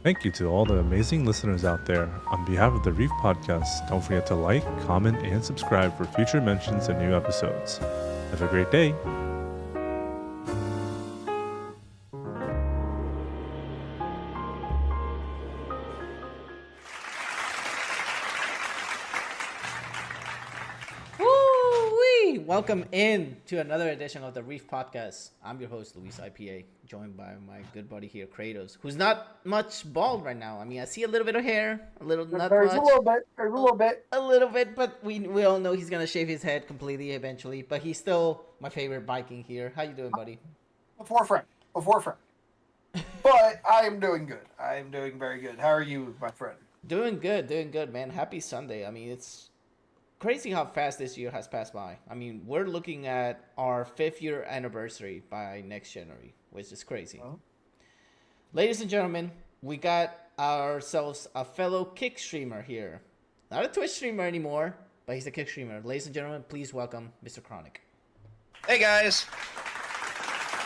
Thank you to all the amazing listeners out there. On behalf of the Reef Podcast, don't forget to like, comment, and subscribe for future mentions and new episodes. Have a great day. Woo-wee! Welcome in to another edition of the Reef Podcast. I'm your host, Luis IPA, joined by my good buddy here, Kratos, who's not much bald right now. I mean, I see a little bit of hair, a little, not There's much. a little bit. There's a little bit. A little bit, but we all know he's going to shave his head completely eventually. But he's still my favorite Viking here. How you doing, buddy? A forefront. But I am doing good. I am doing very good. How are you, my friend? Doing good, man. Happy Sunday. I mean, it's crazy how fast this year has passed by. I mean, we're looking at our 5th-year anniversary by next January, which is crazy. Oh. Ladies and gentlemen, we got ourselves a fellow Kick streamer here. Not a Twitch streamer anymore, but he's a Kick streamer. Ladies and gentlemen, please welcome Mr. Chronic. Hey guys!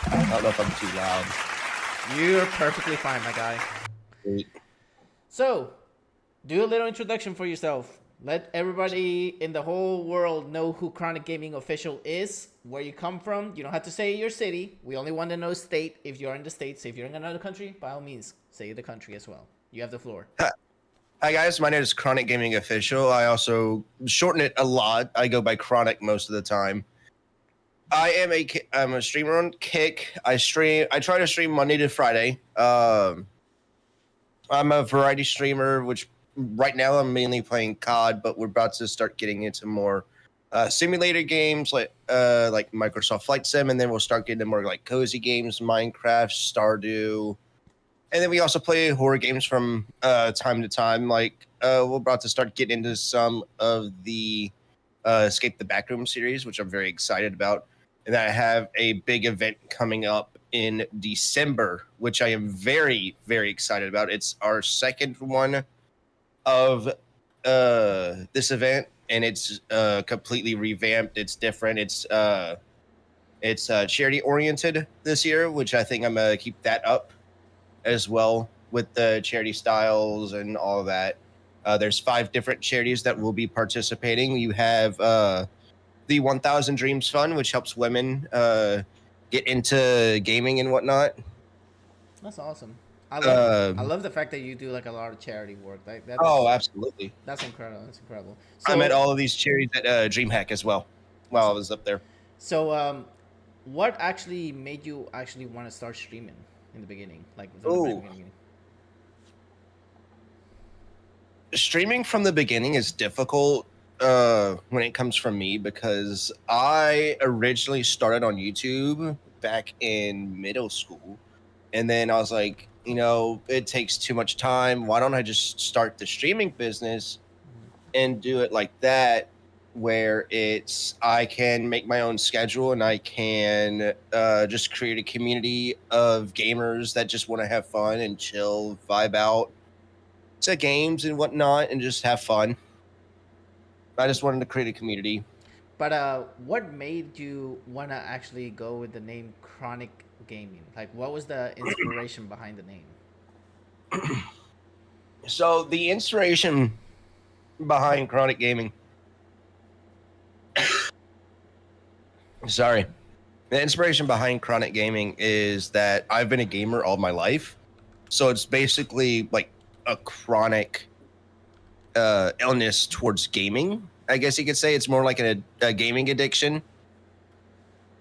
I don't know if I'm too loud. You're perfectly fine, my guy. Great. So, do a little introduction for yourself. Let everybody in the whole world know who Chronic Gaming Official is, where you come from. You don't have to say your city. We only want to know state. If you're in the States, if you're in another country, by all means, say the country as well. You have the floor. Hi guys, my name is Chronic Gaming Official. I also shorten it a lot. I go by Chronic most of the time. I'm a streamer on Kick. I try to stream Monday to Friday. I'm a variety streamer, which right now I'm mainly playing COD, but we're about to start getting into more simulator games like Microsoft Flight Sim, and then we'll start getting into more like cozy games, Minecraft, Stardew. And then we also play horror games from time to time. Like we're about to start getting into some of the Escape the Backroom series, which I'm very excited about. And I have a big event coming up in December, which I am very, very excited about. It's our second one of this event, and it's completely revamped. It's different. It's charity oriented this year, which I think I'm gonna keep that up as well with the charity styles and all of that. There's 5 different charities that will be participating. You have the 1000 Dreams Fund, which helps women get into gaming and whatnot. That's awesome. I love the fact that you do like a lot of charity work. Absolutely. That's incredible. That's incredible. So, I met all of these charities at DreamHack as well while I was up there. So, what actually made you actually want to start streaming in the beginning? Like, from the very beginning? Streaming from the beginning is difficult when it comes from me because I originally started on YouTube back in middle school. And then I was like, it takes too much time. Why don't I just start the streaming business and do it like that, where I can make my own schedule and I can just create a community of gamers that just want to have fun and chill, vibe out to games and whatnot and just have fun. I just wanted to create a community. But what made you want to actually go with the name Chronic Gaming? Like, what was the inspiration behind the name? So the inspiration behind Chronic Gaming. Sorry. The inspiration behind Chronic Gaming is that I've been a gamer all my life. So it's basically like a chronic illness towards gaming. I guess you could say it's more like a gaming addiction.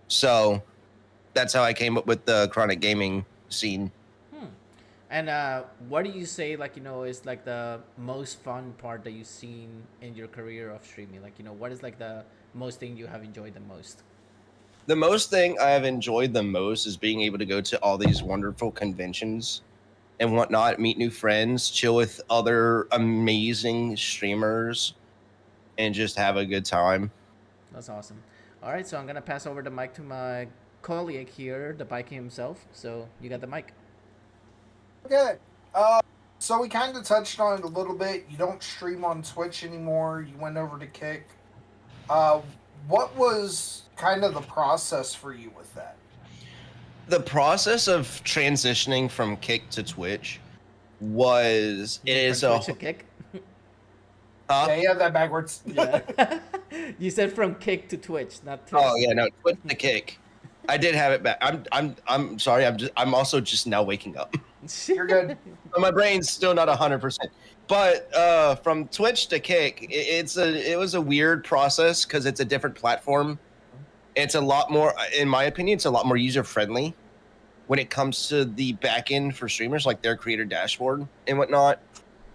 So that's how I came up with the chronic gaming scene. And what do you say, like, is like the most fun part that you've seen in your career of streaming? Like, what is like the most thing you have enjoyed the most? The most thing I have enjoyed the most is being able to go to all these wonderful conventions and whatnot, meet new friends, chill with other amazing streamers, and just have a good time. That's awesome. All right, so I'm going to pass over the mic to my colleague here, the Viking himself. So you got the mic. Okay. So we kind of touched on it a little bit. You don't stream on Twitch anymore. You went over to Kick. What was kind of the process for you with that? The process of transitioning from Kick to Twitch is From a Twitch to Kick. Yeah, you have that backwards. Yeah. You said from Kick to Twitch, not Twitch. Oh yeah, no, Twitch to Kick. I did have it back. I'm sorry. I'm also just now waking up. You're good. My brain's still not 100%. But from Twitch to Kick, it was a weird process because it's a different platform. It's a lot more, in my opinion, it's a lot more user friendly when it comes to the back end for streamers, like their creator dashboard and whatnot.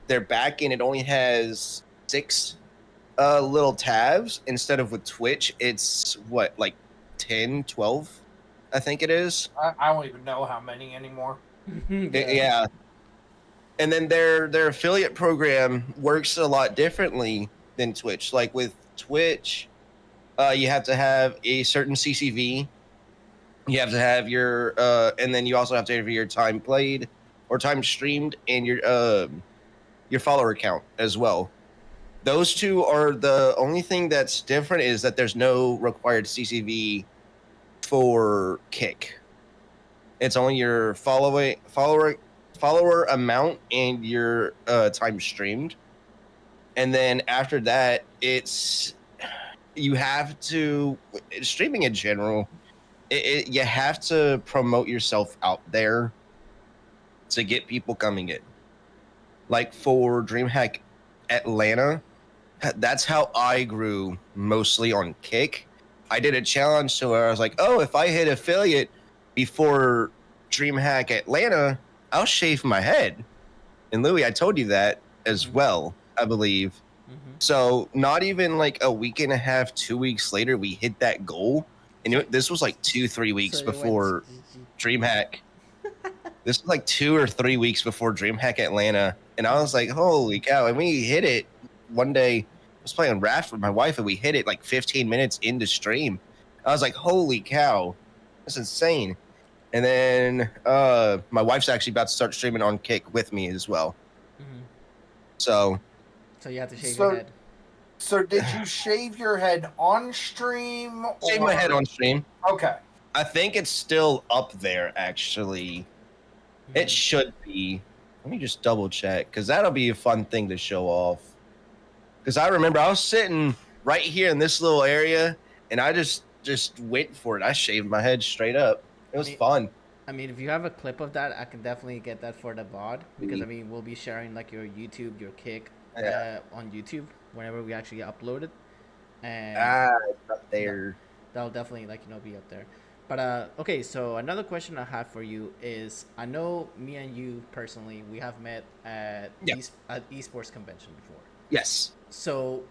Their back end, it only has 6 little tabs instead of with Twitch. It's what, like 10, 12, I think it is. I don't even know how many anymore. Yeah. And then their affiliate program works a lot differently than Twitch. Like with Twitch, you have to have a certain CCV. You have to have your and then you also have to have your time played or time streamed and your follower count as well. Those two are the only thing that's different, is that there's no required CCV for Kick. It's only your follower amount and your time streamed. And then after that, it's you have to streaming in general. You have to promote yourself out there to get people coming in. Like for DreamHack Atlanta, that's how I grew mostly on Kick. I did a challenge to where I was like, oh, if I hit affiliate before DreamHack Atlanta, I'll shave my head. And Louis, I told you that as well, I believe. Mm-hmm. So not even like a week and a half, 2 weeks later, we hit that goal. And this was like 2-3 weeks So before DreamHack. This was like 2 or 3 weeks before DreamHack Atlanta. And I was like, holy cow. And we hit it one day. I was playing Raft with my wife, and we hit it like 15 minutes into stream. I was like, holy cow. That's insane. And then my wife's actually about to start streaming on Kick with me as well. Mm-hmm. So you have to shave your head. So did you shave your head on stream? shave my head on stream. Okay. I think it's still up there, actually. It should be. Let me just double check, because that'll be a fun thing to show off. Because I remember I was sitting right here in this little area, and I just went for it. I shaved my head straight up. It was fun. I mean, if you have a clip of that, I can definitely get that for the VOD, because I mean, we'll be sharing like your YouTube, your Kick on YouTube whenever we actually upload it. And It's up there. that'll definitely be up there. But okay, so another question I have for you is, I know me and you personally, we have met at esports convention before. Yes. So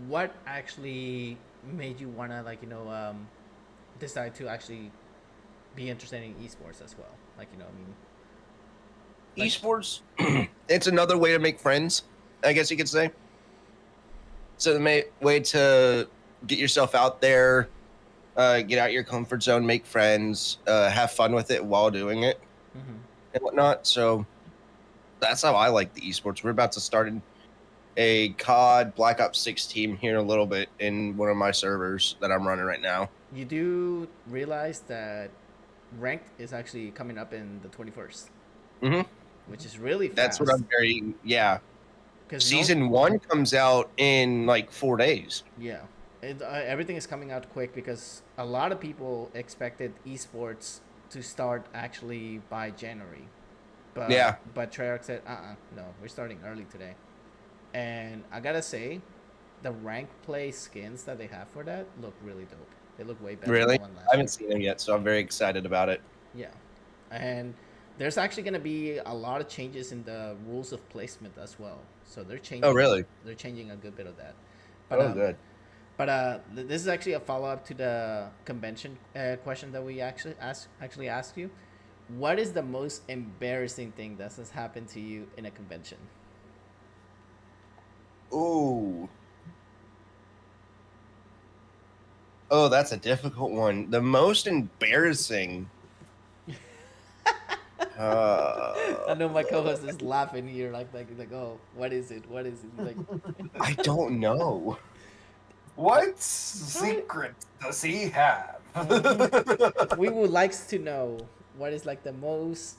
what actually made you wanna decide to actually be interested in esports as well? Esports, it's another way to make friends, I guess you could say. So the way to get yourself out there, get out your comfort zone, make friends, have fun with it while doing it, and whatnot. So that's how I like the esports. We're about to start a COD Black Ops 6 team here in a little bit in one of my servers that I'm running right now. You do realize that ranked is actually coming up in the 21st, which is really fast. That's what I'm Season 1 comes out in like 4 days. Yeah. Everything is coming out quick because a lot of people expected esports to start actually by January. But Treyarch said, no, we're starting early today. And I gotta say, the rank play skins that they have for that look really dope. They look way better Really? than the one last I haven't seen them yet, so I'm very excited about it. Yeah. And there's actually gonna be a lot of changes in the rules of placement as well. So they're changing. Oh, really? They're changing a good bit of that. But, good. But this is actually a follow-up to the convention question that we actually asked you. What is the most embarrassing thing that has happened to you in a convention? Ooh. Oh, that's a difficult one. The most embarrassing. I know my co-host is laughing here, like, oh, what is it? What is it? Like, I don't know. What secret does he have? We would like to know what is like the most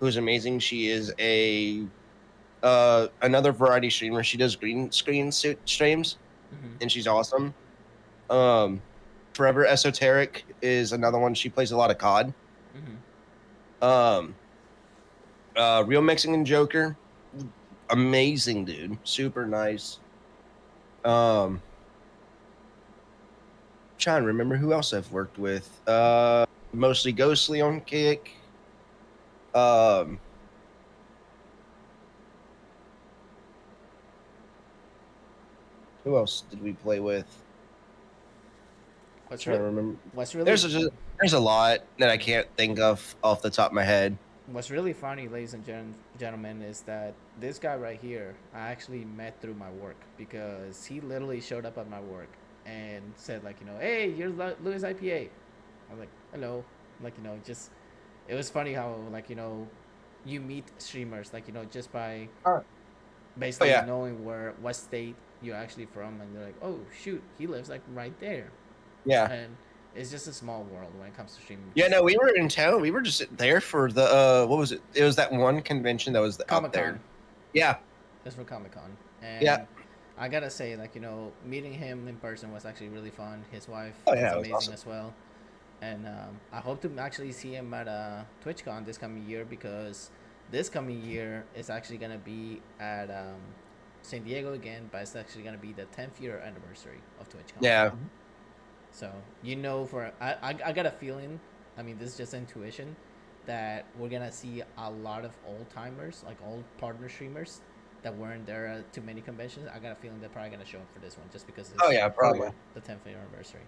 who's amazing. She is a another variety streamer. She does green screen streams, Mm-hmm. and she's awesome. Forever Esoteric is another one. She plays a lot of COD. Mm-hmm. Um, Real Mexican Joker, amazing dude, super nice. Trying to remember who else I've worked with. Mostly Ghostly on Kick. Who else did we play with? What's Trying to really remember. what's really There's a lot that I can't think of off the top of my head. what's really funny, ladies and gentlemen, is that this guy right here I actually met through my work, because he literally showed up at my work and said, like, hey, you're Louis IPA. I was like, hello. Like, just, it was funny how, like, you meet streamers, like, just by basically knowing what state you're actually from, and they're like, oh shoot, he lives like right there. Yeah. And it's just a small world when it comes to streaming. Yeah, no, we were in town. We were just there for the what was it? It was that one convention that was out there. Comic-Con. Yeah. It's for Comic-Con. And yeah. I gotta say, like, meeting him in person was actually really fun. His wife was amazing awesome as well. And I hope to actually see him at TwitchCon this coming year, because this coming year is actually gonna be at San Diego again, but it's actually gonna be the 10th year anniversary of TwitchCon. Yeah. So I got a feeling. I mean, this is just intuition, that we're gonna see a lot of old timers, like old partner streamers that weren't there at too many conventions. I got a feeling they're probably gonna show up for this one, just because it's probably the 10th year anniversary.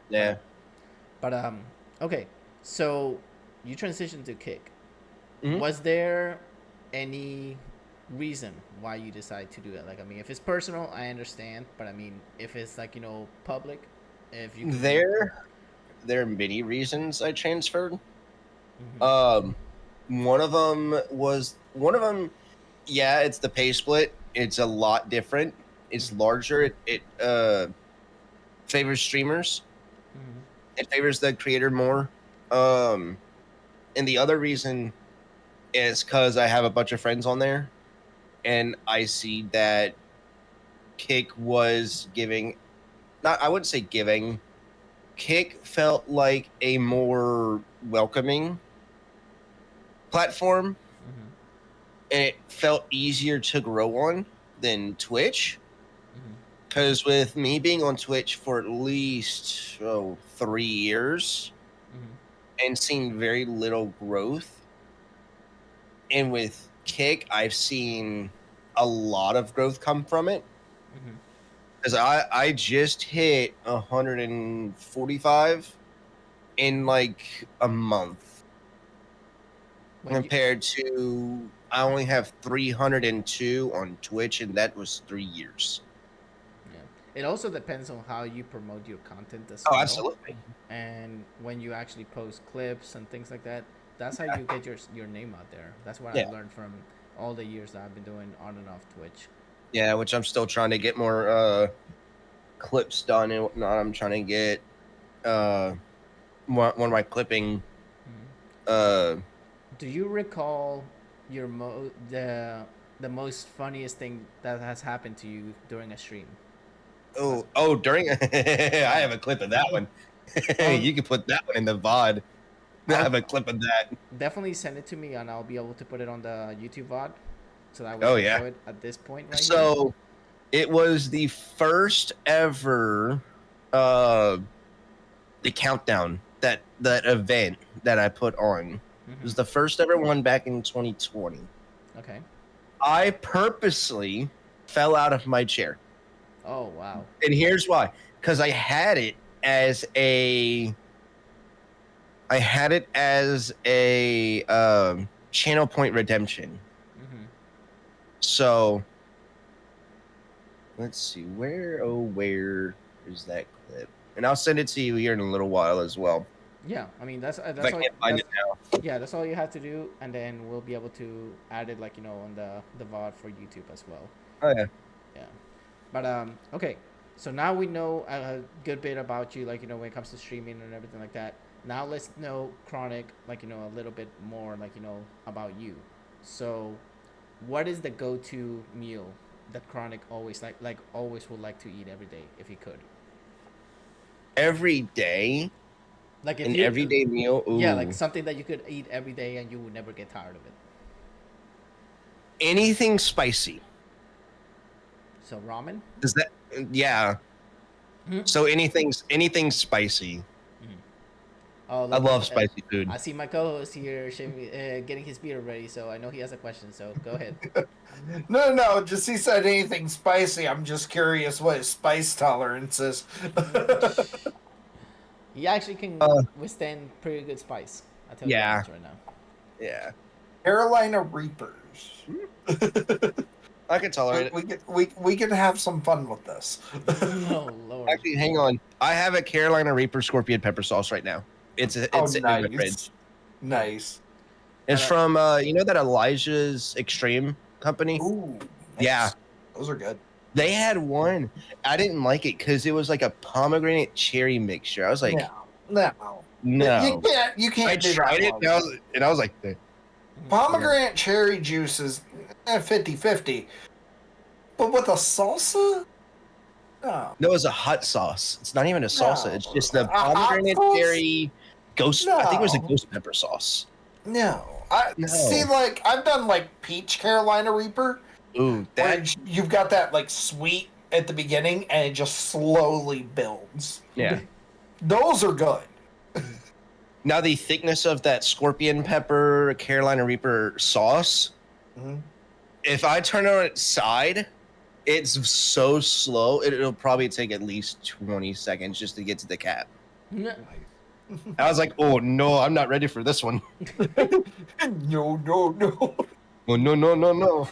Yeah. But okay, so you transitioned to Kick. Mm-hmm. Was there any reason why you decided to do it? Like, I mean, if it's personal, I understand, but I mean, if it's like, public, if you there are many reasons I transferred. Mm-hmm. One of them, yeah, it's the pay split. It's a lot different. It's larger. It favors streamers. Mm-hmm. It favors the creator more. And the other reason is because I have a bunch of friends on there, and I see that Kick was giving, I wouldn't say giving, Kick felt like a more welcoming platform, Mm-hmm. and it felt easier to grow on than Twitch. Mm-hmm. Because with me being on Twitch for at least 3 years, Mm-hmm. and seeing very little growth, and with Kick, I've seen a lot of growth come from it. Mm-hmm. Because I just hit 145 in like a month, compared to I only have 302 on Twitch, and that was 3 years. Yeah, it also depends on how you promote your content as Oh, well. absolutely. And when you actually post clips and things like that, that's how you get your name out there. That's what Yeah. I learned from all the years that I've been doing on and off Twitch. Yeah, which I'm still trying to get more clips done and whatnot. I'm trying to get one of my clipping. Do you recall your the most funniest thing that has happened to you during a stream? During I have a clip of that one. You can put that one in the VOD. I have a clip of that. Definitely send it to me, and I'll be able to put it on the YouTube VOD, so that we Oh, can yeah. show it at this point right here. So it was the first ever the countdown, that event that I put on. It was the first ever one back in 2020. Okay. I purposely fell out of my chair. Oh, wow. And here's why. Because I had it as a channel point redemption. Mm-hmm. So let's see, where is that clip? And I'll send it to you here in a little while as well. Yeah, I mean, that's If I all. can't find it now. Yeah, that's all you have to do, and then we'll be able to add it, like, on the VOD for YouTube as well. Oh yeah. Yeah, but okay. So now we know a good bit about you, like, when it comes to streaming and everything like that. Now let's know Chronic, like a little bit more, like about you. So, what is the go-to meal that Chronic always always would like to eat every day if he could? Every day, Like if an you, everyday meal. Ooh. yeah, like something that you could eat every day and you would never get tired of it. Anything spicy. So ramen. Does that? Yeah. So anything spicy. Oh, I look, love spicy food. I see my co-host here getting his beer ready, so I know he has a question. So go ahead. No, just he said anything spicy. I'm just curious what his spice tolerance is. He actually can withstand pretty good spice. I tell you that right now. Yeah. Carolina Reapers. I can tolerate it. We can have some fun with this. No, Lord. Actually, hang on. I have a Carolina Reaper scorpion pepper sauce right now. It's sitting in my fridge. Nice. It's from that Elijah's Extreme company. Ooh, nice. Yeah, those are good. They had one. I didn't like it because it was like a pomegranate cherry mixture. I was like, no. You can't. I tried it and I was like, pomegranate cherry juice is 50-50, but with a salsa. No, it's a hot sauce. It's not even a salsa. No. It's just the pomegranate cherry ghost. No. I think it was a ghost pepper sauce. No. See, like, I've done, like, peach Carolina Reaper. Ooh, that... You've got that, like, sweet at the beginning, and it just slowly builds. Yeah. Those are good. Now, the thickness of that scorpion pepper Carolina Reaper sauce, if I turn it on its side... It's so slow, it'll probably take at least 20 seconds just to get to the cap. I was like, oh, no, I'm not ready for this one. No. Oh, no.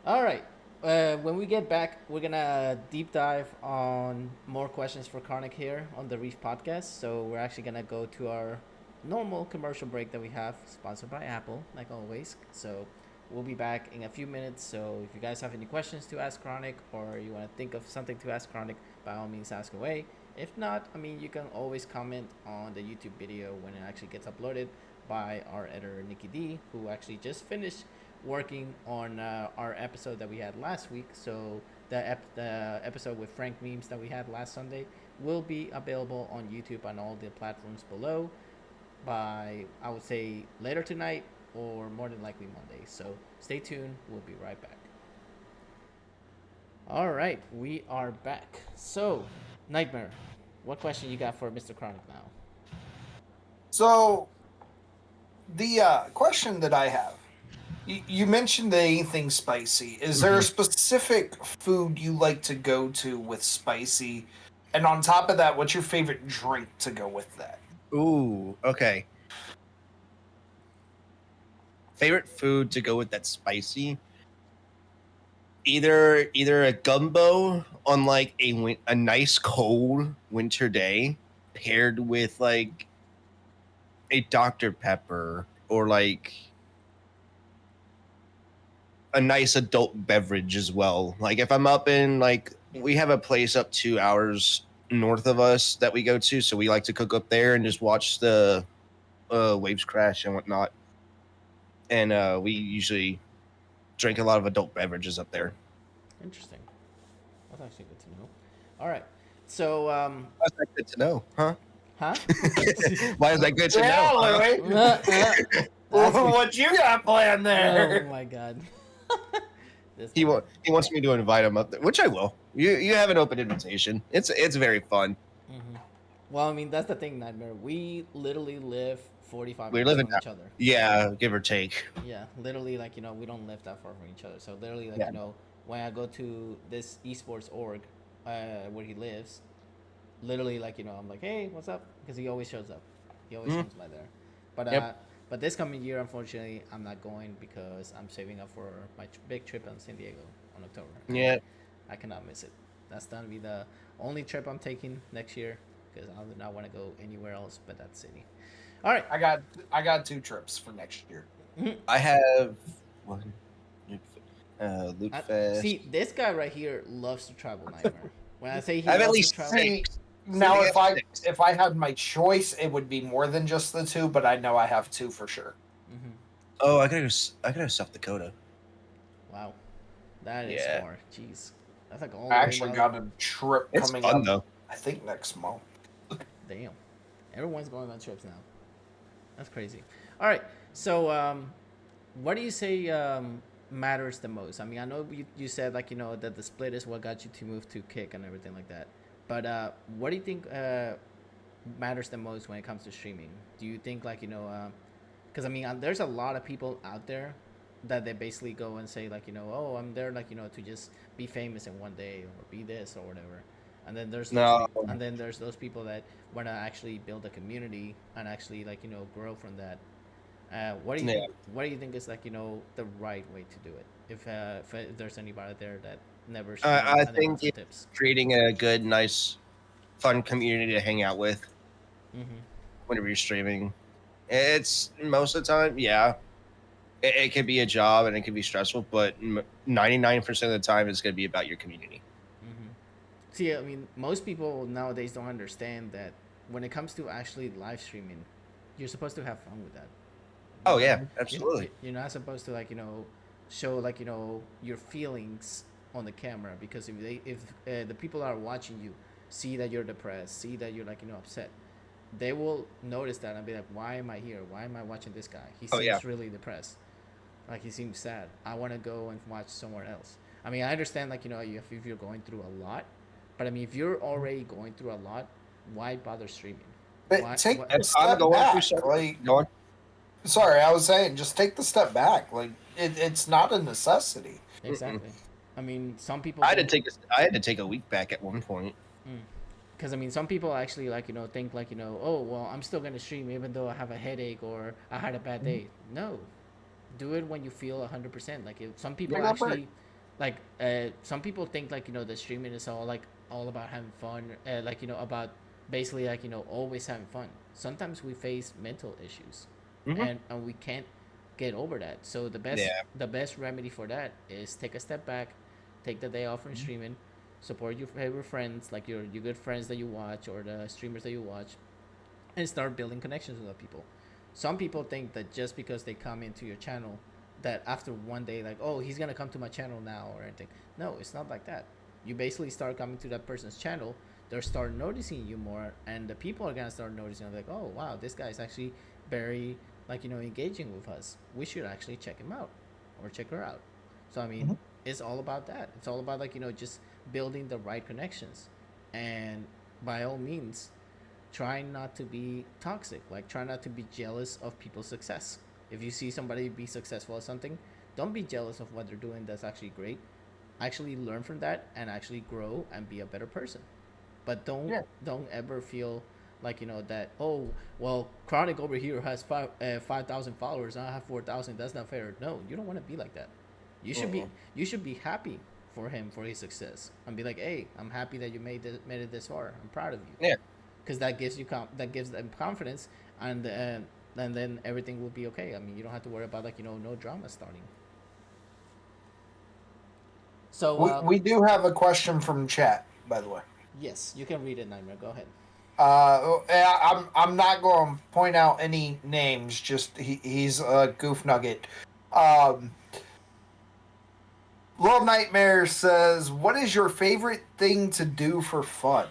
All right. When we get back, we're going to deep dive on more questions for Chronic here on the Reef Podcast. So we're actually going to go to our normal commercial break that we have, sponsored by Apple, like always. So... we'll be back in a few minutes, so if you guys have any questions to ask Chronic or you want to think of something to ask Chronic, by all means ask away. If not, you can always comment on the YouTube video when it actually gets uploaded by our editor NickyD, who actually just finished working on our episode that we had last week. So the episode with Frank Memes that we had last Sunday will be available on YouTube on all the platforms below by, I would say, later tonight, or more than likely Monday. So stay tuned. We'll be right back. All right, we are back. So, Nightmare, what question you got for Mr. Chronic now? So, the question that I have, you mentioned anything spicy. Is there a specific food you like to go to with spicy? And on top of that, what's your favorite drink to go with that? Ooh, okay. Favorite food to go with that spicy? Either a gumbo on like a nice cold winter day, paired with like a Dr. Pepper or like a nice adult beverage as well. Like if I'm up in like we have a place up 2 hours north of us that we go to, so we like to cook up there and just watch the waves crash and whatnot. And we usually drink a lot of adult beverages up there. Interesting. That's actually good to know. All right. So, why is that good to know, huh? Huh? Why is that good to know? What you got planned there? Oh my God. He wants me to invite him up there, which I will. You have an open invitation. It's very fun. Mm-hmm. Well, that's the thing, Nightmare. We literally live 45 we minutes live from each other. Yeah, give or take. Yeah, literally, we don't live that far from each other. So literally, when I go to this esports org, where he lives, literally, I'm like, hey, what's up? Because he always shows up. He always comes by there. But but this coming year, unfortunately, I'm not going because I'm saving up for my big trip in San Diego on October. Yeah, I cannot miss it. That's gonna be the only trip I'm taking next year because I do not want to go anywhere else but that city. All right, I got 2 trips for next year. I have one. Loot Fest. See, this guy right here loves to travel, Nightmare. When I say he I have at loves least to travel, 6. Now, I got if I had my choice, it would be more than just the two, but I know I have two for sure. Mm-hmm. Oh, I gotta go South Dakota. Wow, that is Yeah. far. Jeez, that's like all I the way actually down. got a trip It's coming fun up, though. I think next month. Damn, everyone's going on trips now. That's crazy. All right, so what do you say matters the most? I mean, I know you said like that the split is what got you to move to Kick and everything like that. But what do you think matters the most when it comes to streaming? Do you think like because I mean, there's a lot of people out there that they basically go and say like oh, I'm there like to just be famous in one day or be this or whatever. And then there's No. and then there's those people that want to actually build a community and actually like grow from that. What do you Yeah. think? What do you think is like the right way to do it? If there's anybody out there that never streamed I and they want think some it's tips. creating a good, nice, fun community to hang out with Mm-hmm. whenever you're streaming. It's most of the time, yeah. It could be a job and it could be stressful, but 99% of the time it's going to be about your community. Mm-hmm. See, I mean, most people nowadays don't understand that when it comes to actually live streaming, you're supposed to have fun with that. Oh yeah, You- absolutely. You're not supposed to like show like your feelings on the camera, because if the people that are watching you see that you're depressed, see that you're like upset, they will notice that and be like, why am I here? Why am I watching this guy? He Oh, seems yeah. really depressed. Like he seems sad. I want to go and watch somewhere else. I mean, I understand like if you're going through a lot, but I mean if you're already going through a lot, why bother streaming? But Why- take why- the If I'm step going back. through something, Like, going, sorry, I was saying, just take the step back. Like, it's not a necessity. Exactly. I mean, some people. I had to take a week back at one point. Because I mean, some people actually like think like oh well, I'm still gonna stream even though I have a headache or I had a bad day. No, do it when you feel 100%. Like if some people Yeah, go for actually, like some people think like the streaming is all about having fun. Like about basically like always having fun. Sometimes we face mental issues, Mhm. and we can't get over that. So Yeah. the best remedy for that is take a step back, take the day off from streaming, support your favorite friends, like your good friends that you watch or the streamers that you watch, and start building connections with other people. Some people think that just because they come into your channel, that after one day, like, oh, he's gonna come to my channel now or anything. No, it's not like that. You basically start coming to that person's channel, they'll start noticing you more, and the people are gonna start noticing, like, oh wow, this guy's actually very like engaging with us. We should actually check him out or check her out. So I mean, it's all about that. It's all about like just building the right connections, and by all means, try not to be toxic. Like try not to be jealous of people's success. If you see somebody be successful at something, don't be jealous of what they're doing. That's actually great. Actually learn from that and actually grow and be a better person. But don't ever feel like that, oh well, Chronic over here has 5,000 followers and I have 4,000. That's not fair. No, you don't want to be like that. You should be happy for him, for his success, and be like, hey, I'm happy that you made it this far. I'm proud of you. Yeah. Because that gives you that gives them confidence, and then everything will be okay. I mean, you don't have to worry about like no drama starting. So We do have a question from chat, by the way. yes, you can read it, Nightmare. Go ahead. I'm not going to point out any names. Just he's a goof nugget. Little Nightmare says, "What is your favorite thing to do for fun?"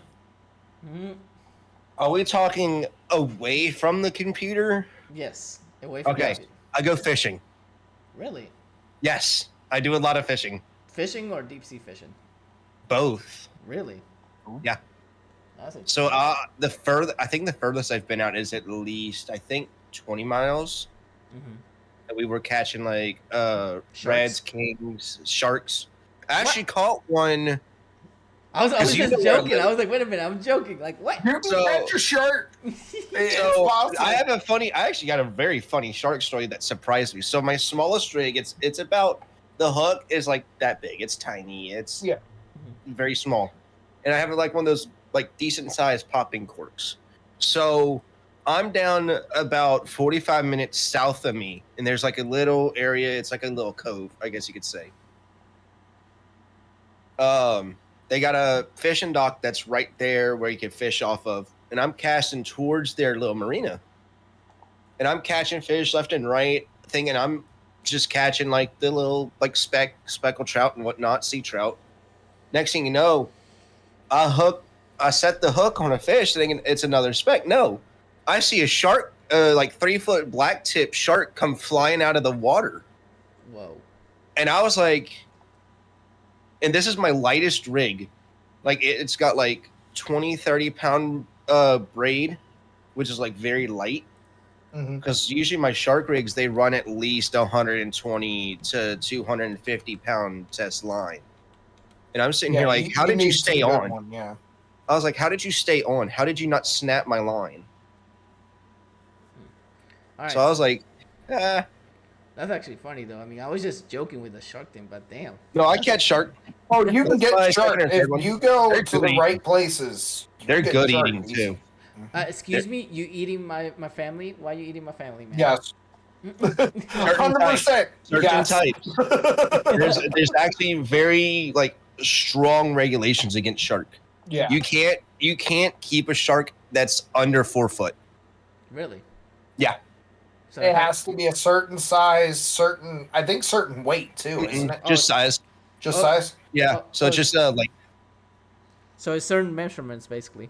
Are we talking away from the computer? Yes, away from Okay, it. I go fishing. Really, Yes, I do a lot of fishing. fishing or deep sea fishing? Both. Really? Yeah. That's So I think the furthest I've been out is at least 20 miles. Mhm. And we were catching like Sharks? reds, kings, sharks. I actually caught one. I was 'Cause you just know where I joking. I live. was like, wait a minute, I'm joking. Like what? You So- bet your shirt. It's So possible. I actually got a very funny shark story that surprised me. So my smallest rig, it's about, the hook is like that big. It's tiny. It's Yeah. very small. And I have like one of those like decent sized popping corks. So I'm down about 45 minutes south of me, and there's like a little area. It's like a little cove, I guess you could say. They got a fishing dock that's right there where you can fish off of. And I'm casting towards their little marina. And I'm catching fish left and right, thinking I'm just catching like the little like speckled trout and whatnot, sea trout. Next thing you know, I set the hook on a fish thinking it's another speck. No, I see a shark, like 3-foot black tip shark come flying out of the water. Whoa. And I was like, and this is my lightest rig. Like it's got like 20, 30 pound braid, which is like very light. Because usually my shark rigs, they run at least 120 to 250 pound test line. And I'm sitting here like, how did you stay on? Yeah. I was like, how did you stay on? How did you not snap my line? All right. So I was like, That's actually funny, though. I mean, I was just joking with the shark thing, but damn. No, I catch shark. Oh, you can get shark if you go They're to the right places. They're good eating, too. Excuse me, you eating my family? Why are you eating my family, man? Yes. 100%. Certain types. There's actually very, like, strong regulations against shark. Yeah. You can't keep a shark that's under 4 foot. Really? Yeah. So it has to be a certain size, certain weight too, isn't it? Just size. Just size? Yeah. So it's just like. So it's certain measurements, basically.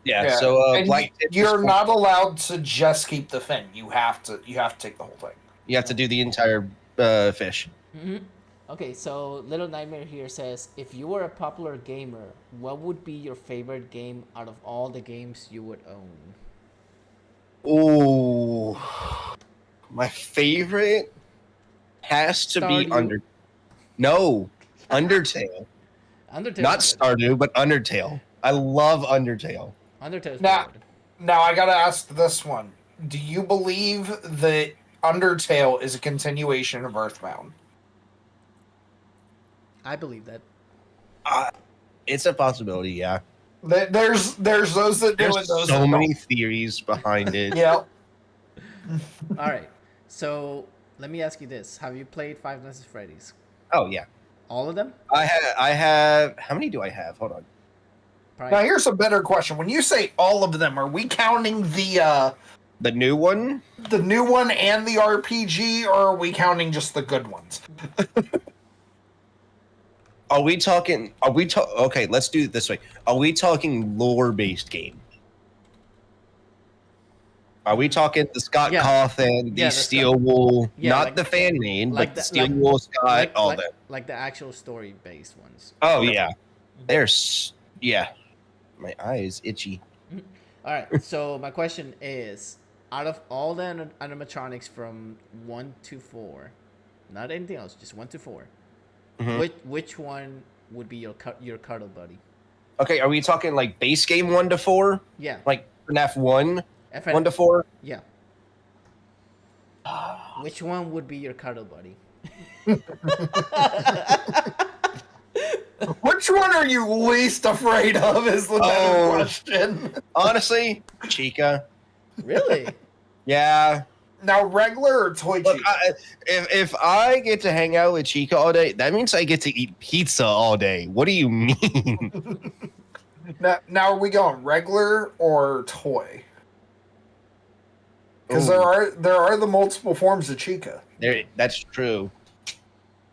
Yeah. So and black. you're not allowed to just keep the fin. You have to take the whole thing. You have to do the entire fish. Mm-hmm. Okay, so Little Nightmare here says, if you were a popular gamer, what would be your favorite game out of all the games you would own? Oh, my favorite has to be Stardew? Undertale. Undertale. Not Stardew, but Undertale. I love Undertale. Undertale. Now I gotta ask this one: do you believe that Undertale is a continuation of Earthbound? I believe that. It's a possibility, yeah. There's those that do it. There's Those so that many theories behind it. Yeah. All right. So let me ask you this: have you played Five Nights at Freddy's? Oh yeah. All of them? I have. How many do I have? Hold on. Probably. Now here's a better question: when you say all of them, are we counting the new one, and the RPG, or are we counting just the good ones? Are we talking? Okay, let's do it this way. Are we talking lore-based game? Are we talking the Scott Cawthon, the Steel Wool, not like the fan made, but the Steel Wool Scott, all that, like the actual story-based ones? Oh yeah, there's My eye is itchy. All right. So my question is, out of all the animatronics from 1 to 4, not anything else, just 1 to 4. Mm-hmm. Which one would be your cuddle buddy? Okay, are we talking like base game 1 to 4? Yeah. Like FNAF 1, 1 to 4? Yeah. Which one would be your cuddle buddy? Which one are you least afraid of is the better question. Honestly, Chica. Really? Yeah. Now, regular or toy Chica? If I get to hang out with Chica all day, that means I get to eat pizza all day. What do you mean? Now are we going regular or toy? Because there are the multiple forms of Chica. That's true.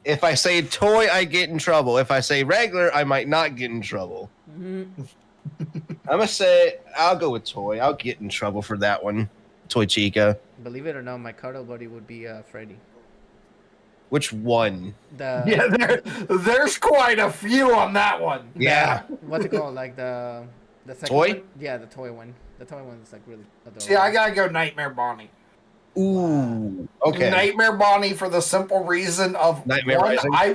If I say toy, I get in trouble. If I say regular, I might not get in trouble. Mm-hmm. I'm gonna say I'll go with toy. I'll get in trouble for that one. Toy Chica. Believe it or not, my cuddle buddy would be Freddy. Which one? There's quite a few on that one. Yeah. What's it called? Like the second toy one? Yeah, the toy one. The toy one is like really adorable. See, I gotta go Nightmare Bonnie. Ooh. Okay. Nightmare Bonnie for the simple reason of Nightmare one, Rising? I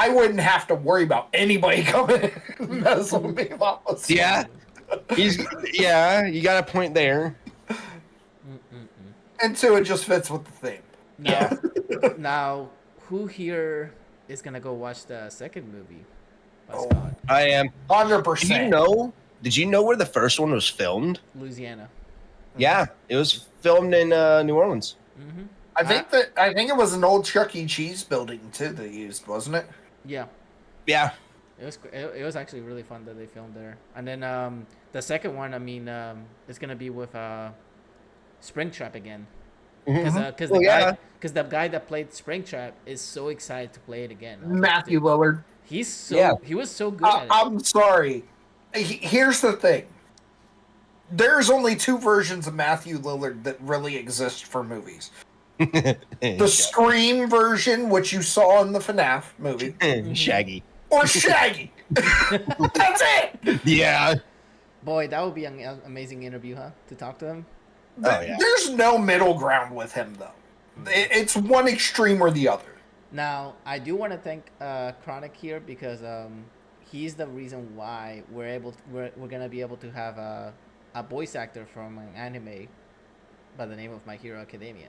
wouldn't have to worry about anybody coming and messing with me. Yeah. You got a point there. And two, it just fits with the theme. Now, who here is gonna go watch the second movie? Scott? I am 100%. Did you know where the first one was filmed? Louisiana. Yeah, it was filmed in New Orleans. Mm-hmm. I think it was an old Chuck E. Cheese building too they used, wasn't it? Yeah. Yeah. It was actually really fun that they filmed there. And then the second one, I mean, it's gonna be with Springtrap again. Because the guy that played Springtrap is so excited to play it again. Matthew Lillard. He was so good at it. I'm sorry. Here's the thing. There's only two versions of Matthew Lillard that really exist for movies. The Scream version, which you saw in the FNAF movie. Shaggy. Or Shaggy. That's it. Yeah. Boy, that would be an amazing interview, huh? To talk to him. Oh, yeah. There's no middle ground with him, though. It's one extreme or the other. Now, I do want to thank Chronic here because he's the reason why we're gonna be able to have a voice actor from an anime by the name of My Hero Academia.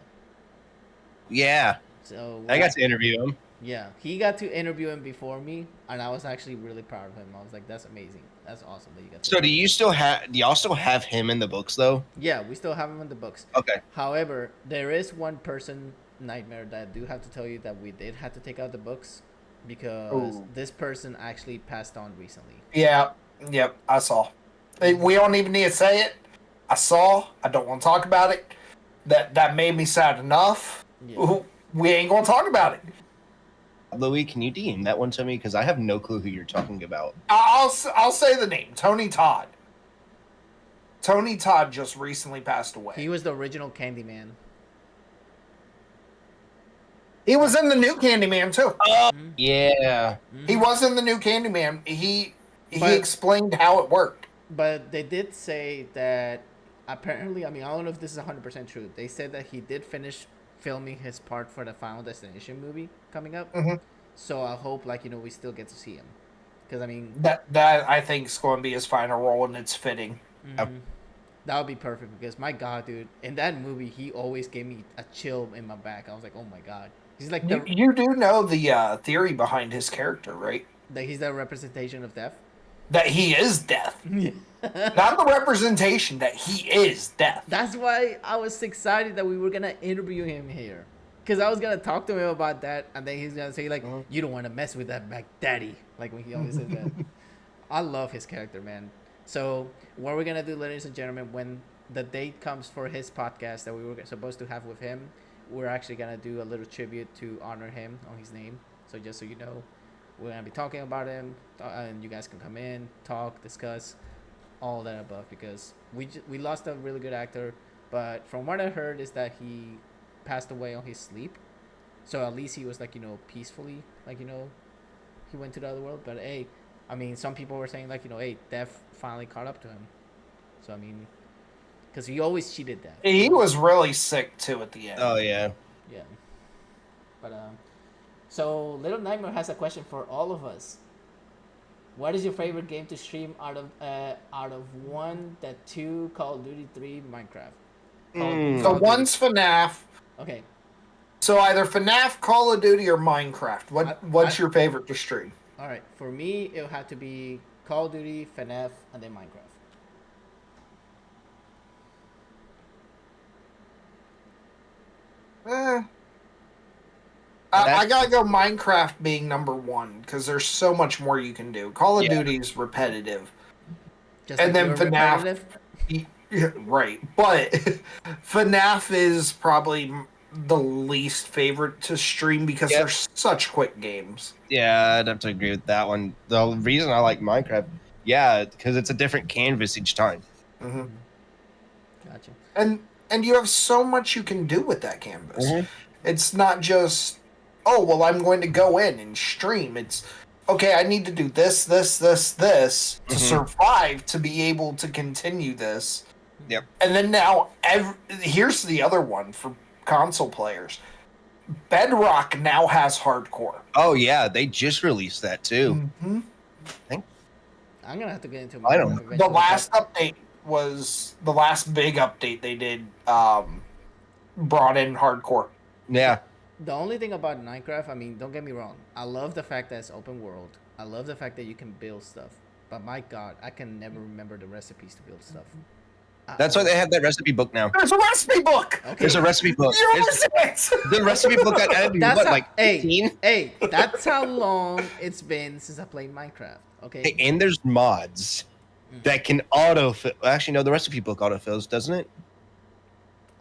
Yeah. So I got to interview him. Yeah, he got to interview him before me, and I was actually really proud of him. I was like, "That's amazing. That's awesome that you got." So do y'all still have him in the books though? Yeah, we still have him in the books. Okay. However, there is one person, Nightmare, that I do have to tell you that we did have to take out the books because this person actually passed on recently. Yeah. Yep. I saw. We don't even need to say it. I saw. I don't want to talk about it. That made me sad enough. Yeah. We ain't gonna talk about it. Louis, can you DM that one to me? Because I have no clue who you're talking about. I'll say the name. Tony Todd. Tony Todd just recently passed away. He was the original Candyman. He was in the new Candyman too. Yeah. He was in the new Candyman. He But- explained how it worked. But they did say that apparently, I mean, I don't know if this is 100% true. They said that he did finish filming his part for the Final Destination movie coming up. So I hope, we still get to see him. Because, I mean... That I think is going to be his final role, and it's fitting. That would be perfect because, my God, dude, in that movie, he always gave me a chill in my back. I was like, oh my God. He's like You do know the theory behind his character, right? that he's the representation of death. That he is death. Not the representation, that he is death. That's why I was excited that we were going to interview him here. Because I was going to talk to him about that, and then he's going to say, you don't want to mess with that Mac Daddy. Like when he always says that. I love his character, man. So what we're going to do, ladies and gentlemen, when the date comes for his podcast that we were supposed to have with him, we're actually going to do a little tribute to honor him on his name. So just so you know, we're going to be talking about him, and you guys can come in, talk, discuss, all that above, because we lost a really good actor, but from what I heard is that he passed away on his sleep. So at least he was peacefully, he went to the other world. But hey, I mean, some people were saying hey, death finally caught up to him. So I mean, because he always cheated death. He was really sick too at the end. Oh yeah. Yeah. But so Little Nightmare has a question for all of us. What is your favorite game to stream out of 1, 2, Call of Duty, 3, Minecraft? So one's FNAF. Okay. So either FNAF, Call of Duty, or Minecraft. What's your favorite to stream? All right. For me, it would have to be Call of Duty, FNAF, and then Minecraft. I gotta go Minecraft being number 1 because there's so much more you can do. Call of Duty's repetitive, Just and then FNAF. repetitive? Right, but FNAF is probably the least favorite to stream because they're such quick games. Yeah, I'd have to agree with that one. The reason I like Minecraft, because it's a different canvas each time. Gotcha. And you have so much you can do with that canvas. It's not just, oh, well, I'm going to go in and stream. It's, okay, I need to do this to survive, to be able to continue this. Yep. And then now, here's the other one for console players. Bedrock now has hardcore. Oh, yeah, they just released that, too. I'm going to have to get into I don't Minecraft The eventually, last update was, the last big update they did, brought in hardcore. Yeah. The only thing about Minecraft, I mean, don't get me wrong. I love the fact that it's open world. I love the fact that you can build stuff. But my God, I can never remember the recipes to build stuff. That's why they have that recipe book now. There's a recipe book. Okay. There's a recipe book. Use it. The recipe book got added, That's what, how, like 15? hey, that's how long it's been since I played Minecraft. Okay. Hey, and there's mods that can autofill. Actually, no, the recipe book autofills, doesn't it?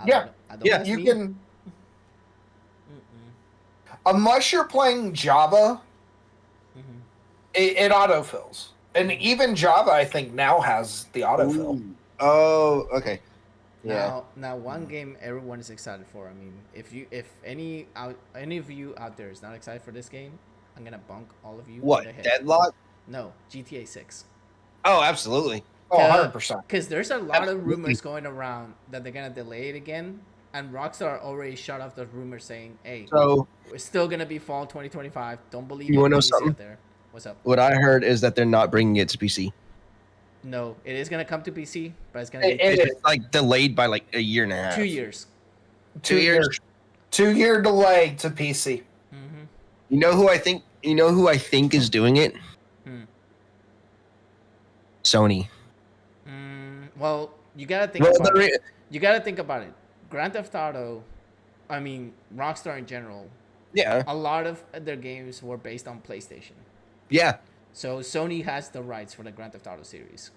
Yeah. Yeah, You can. Unless you're playing Java, it autofills. And even Java, I think, now has the autofill. Ooh. Oh, okay. Yeah. Now, one game everyone is excited for. I mean, if any of you out there is not excited for this game, I'm gonna bunk all of you. What? in the head. Deadlock? No, GTA 6. Oh, absolutely. Oh, 100%. Because there's a lot of Absolutely. rumors going around that they're gonna delay it again, and Rockstar already shut off those rumors saying, "Hey, So, we're still gonna be fall 2025. Don't believe You wanna know anything you see something? out there." What's up? what I heard is that they're not bringing it to PC. No, it is gonna come to PC, but it's gonna be It It's like delayed by like a year and a half. 2 years. 2 years. 2-year delay to PC. Mm-hmm. You know who I think? You know who I think is doing it? Sony. Well, you gotta think Well, about the it. re- You gotta think about it. Grand Theft Auto, I mean Rockstar in general, yeah, a lot of their games were based on PlayStation. yeah. So Sony has the rights for the Grand Theft Auto series.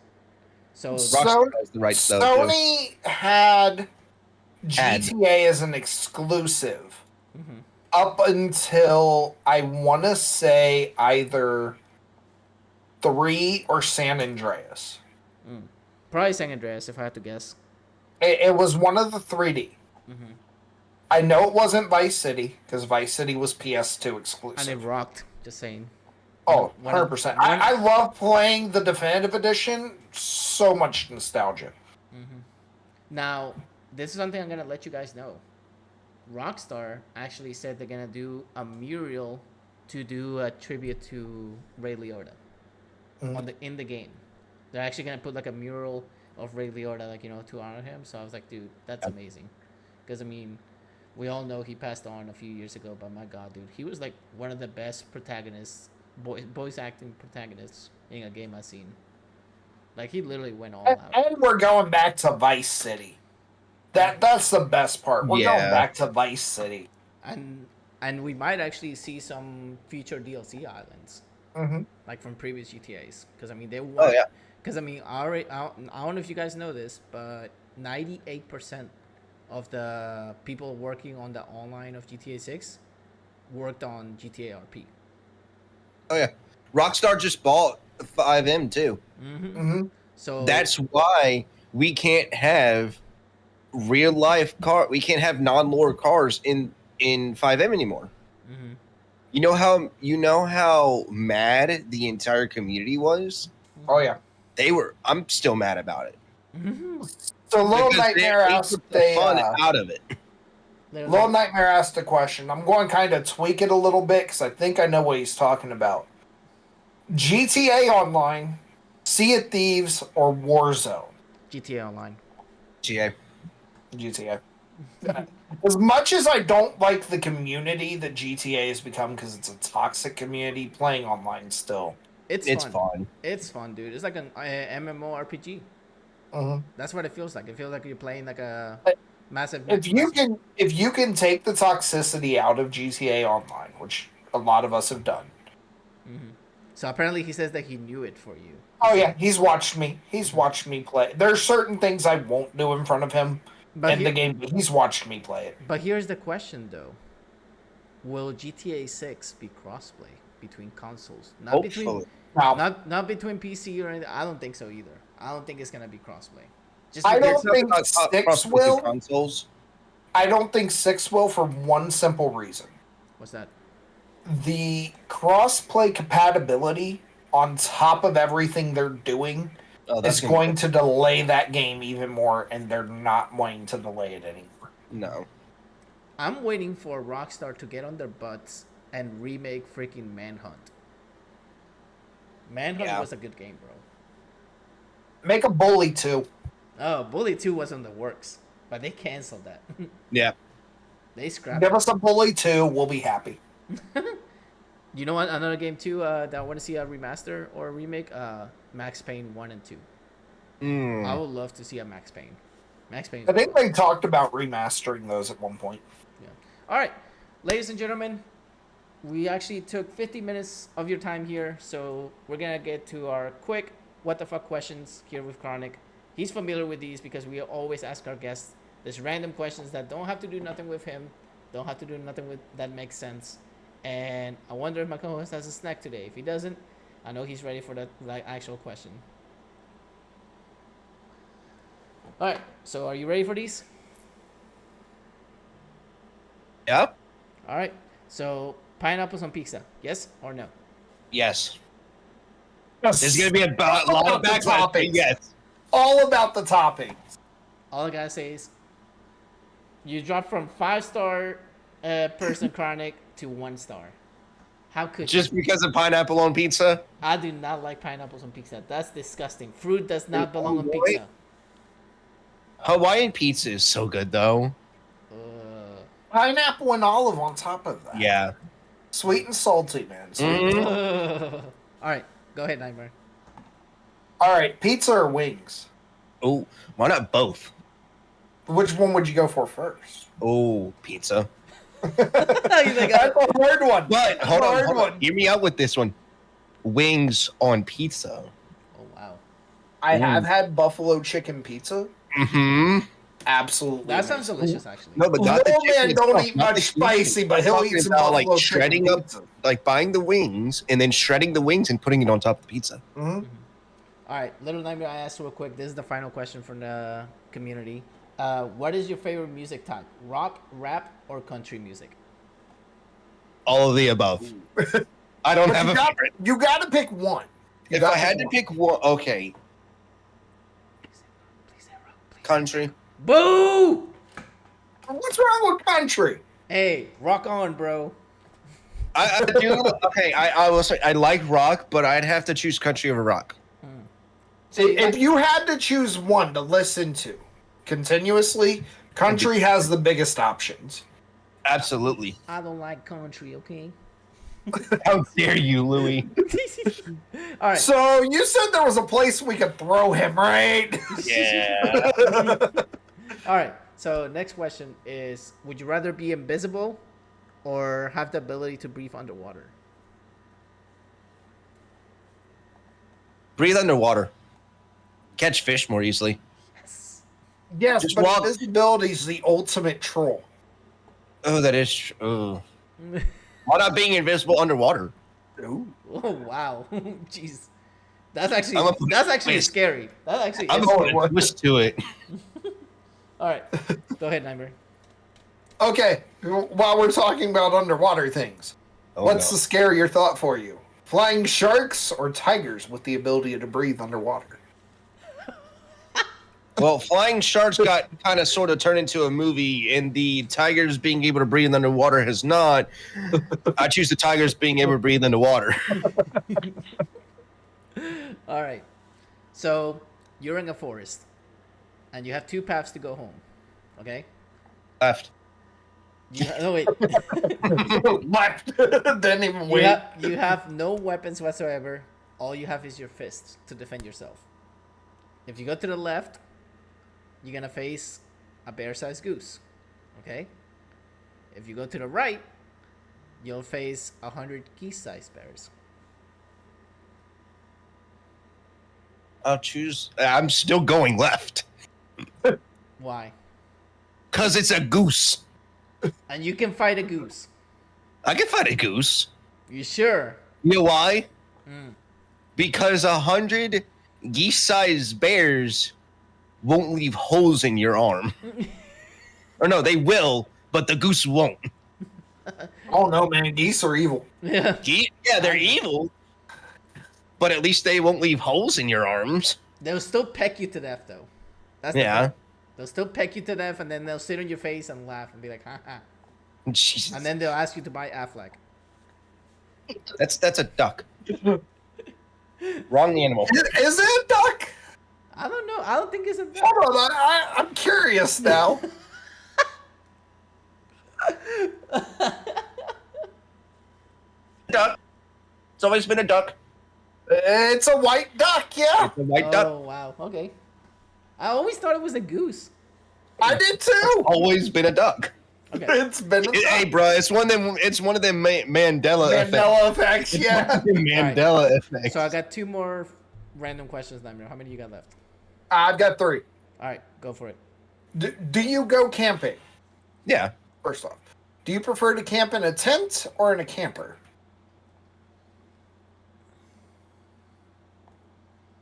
So Rockstar has the rights, though, too. Sony had GTA as an exclusive up until, I want to say, either 3 or San Andreas. probably San Andreas, if I had to guess. It was one of the 3D. I know it wasn't Vice City, because Vice City was PS2 And it exclusive. rocked. Just saying. Oh, One of- 100%. one- I love playing the Definitive Edition. So much nostalgia. Now, this is something I'm gonna let you guys know. Rockstar actually said they're gonna do a mural to do a tribute to Ray Liotta in the game. They're actually gonna put like a mural of Ray Liotta, like, to honor him. So I was like, dude, that's amazing. Because I mean, we all know he passed on a few years ago, but my God, dude, he was like one of the best protagonists, voice acting protagonists in a game I've seen. Like, he literally went all out. And we're going back to Vice City. That's the best part. We're Yeah. going back to Vice City. And we might actually see some future DLC islands, like from previous GTAs. Because I mean, they want. Oh, yeah. Because I mean, I don't know if you guys know this, but 98% of the people working on the online of GTA 6 worked on GTA RP. Oh yeah. Rockstar just bought 5M too. So That's why we can't have real life we can't have non-lore cars in 5M anymore. You know how mad the entire community was? Oh, yeah. I'm still mad about it. So Little Because Nightmare they asked took the fun a out of it. Little Nightmare asked a question. I'm going to kind of tweak it a little bit because I think I know what he's talking about. GTA Online, Sea of Thieves, or Warzone? GTA Online. GTA. GTA. As much as I don't like the community that GTA has become because it's a toxic community, playing online still. It's fun. fun. It's fun, dude. It's like an MMORPG. That's what it feels like. It feels like you're playing like a massive. If you can take the toxicity out of GTA Online, which a lot of us have done. So apparently he says that he knew it for you. Oh yeah, he's watched me. He's watched me play. There's certain things I won't do in front of him in the game, but he's watched me play it. But here's the question, though: will GTA 6 be crossplay between consoles? Not between, Hopefully. not between PC or anything. I don't think so either. I don't think it's gonna be crossplay. Just I because- don't think 6 will. Consoles. I don't think 6 will for one simple reason. What's that? The cross-play compatibility on top of everything they're doing is going to delay that game even more, and they're not wanting to delay it anymore. No. I'm waiting for Rockstar to get on their butts and remake freaking Manhunt. Manhunt was a good game, bro. Make a Bully 2. Oh, Bully 2 was in the works, but they canceled that. Yeah. They scrapped Give it. us a Bully 2, we'll be happy. You know what? Another game too that I want to see a remaster or a remake. Max Payne 1 and 2. I would love to see a Max Payne. Max Payne. I think they talked about remastering those at one point. Yeah. All right, ladies and gentlemen, we actually took 50 minutes of your time here, so we're gonna get to our quick what the fuck questions here with Chronic. He's familiar with these because we always ask our guests this random questions that don't have to do nothing with him, don't have to do nothing with that makes sense. And I wonder if my co-host has a snack today. If he doesn't, I know he's ready for that actual question. All right, so are you ready for these? Yep. All right, so pineapples on pizza, yes or no? Yes. Yes. There's gonna be a lot of background. Yes. All about the toppings. All I gotta say is, you dropped from 5-star person Chronic to 1-star. How could Just you? because of pineapple on pizza? I do not like pineapples on pizza. That's disgusting. Fruit does not belong on Really? pizza. Hawaiian pizza is so good though. Pineapple and olive on top of that. Yeah. Sweet and salty, man. Sweet. All right, go ahead, Nightmare. All right, pizza or wings? Oh, why not both? Which one would you go for first? Oh, pizza. That's a hard one. But hold Hard on. one. Hear me out with this one. Wings on pizza. Oh wow, I have had buffalo chicken pizza. Mm-hmm. Absolutely. that sounds delicious, actually. No, but not the Little chicken man don't itself, eat not much the spicy, chicken. but he'll I'm eat talking some about, buffalo like shredding chicken up, pizza. like buying the wings and then shredding the wings and putting it on top of the pizza. Mhm. All right, Little Nightmare, I asked real quick. This is the final question from the community. What is your favorite music type? Rock, rap, or country music? All of the above. I don't But have a favorite. you got to pick one. You If gotta I had to pick one, okay, Please say rock, please. country. Boo! What's wrong with country? Hey, rock on, bro. I do. Okay, I will say I like rock, but I'd have to choose country over rock. So you If like- you had to choose one to listen to continuously, country has the biggest options. Absolutely. I don't like country, okay? How dare you, Louis? All right. So you said there was a place we could throw him, right? Yeah. All right. So next question is: would you rather be invisible or have the ability to breathe underwater? Breathe underwater. Catch fish more easily. Yes, Just but walk. invisibility is the ultimate troll. Oh, that is true. Oh. Why not being invisible underwater? Ooh. Oh wow, jeez, that's actually I'm a- that's actually scary. That actually I'm is going scary. to twist to it. All right, go ahead, Nightmare. Okay, while we're talking about underwater things, Oh, what's no. the scarier thought for you? Flying sharks or tigers with the ability to breathe underwater? Well, flying sharks got kind of sort of turned into a movie, and the tigers being able to breathe underwater has not. I choose the tigers being able to breathe underwater. All right, so you're in a forest, and you have two paths to go home. Okay. Left. No wait. Left. Didn't even wait. You have no weapons whatsoever. All you have is your fists to defend yourself. If you go to the left, you're gonna face a bear-sized goose. Okay? If you go to the right, you'll face 100 geese-sized bears. I'll choose. I'm still going left. Why? Because it's a goose. And you can fight a goose. I can fight a goose. You sure? You know why? Mm. Because 100 geese-sized bears won't leave holes in your arm. Or no, they will, but the goose won't. Oh no, man, geese are evil. Yeah. Yeah, they're evil, but at least they won't leave holes in your arms. They'll still peck you to death, though. That's the Yeah. thing. They'll still peck you to death, and then they'll sit on your face and laugh and be like, ha ha. Jesus. And then they'll ask you to buy Affleck. That's a duck. Wrong animal. Is it a duck? I don't know. I don't think it's a duck. Hold on, I'm curious now. Duck. It's always been a duck. It's a white duck, yeah. It's a white duck. Oh, wow. Okay. I always thought it was a goose. I did too. Always been a duck. Okay. It's been a Hey, bro, it's one of them. It's one of them Mandela effects. Mandela effects. Yeah. Mandela effect. So I got 2 more random questions, Nightmare. How many you got left? I've got 3. All right, go for it. Do you go camping? Yeah. First off, do you prefer to camp in a tent or in a camper?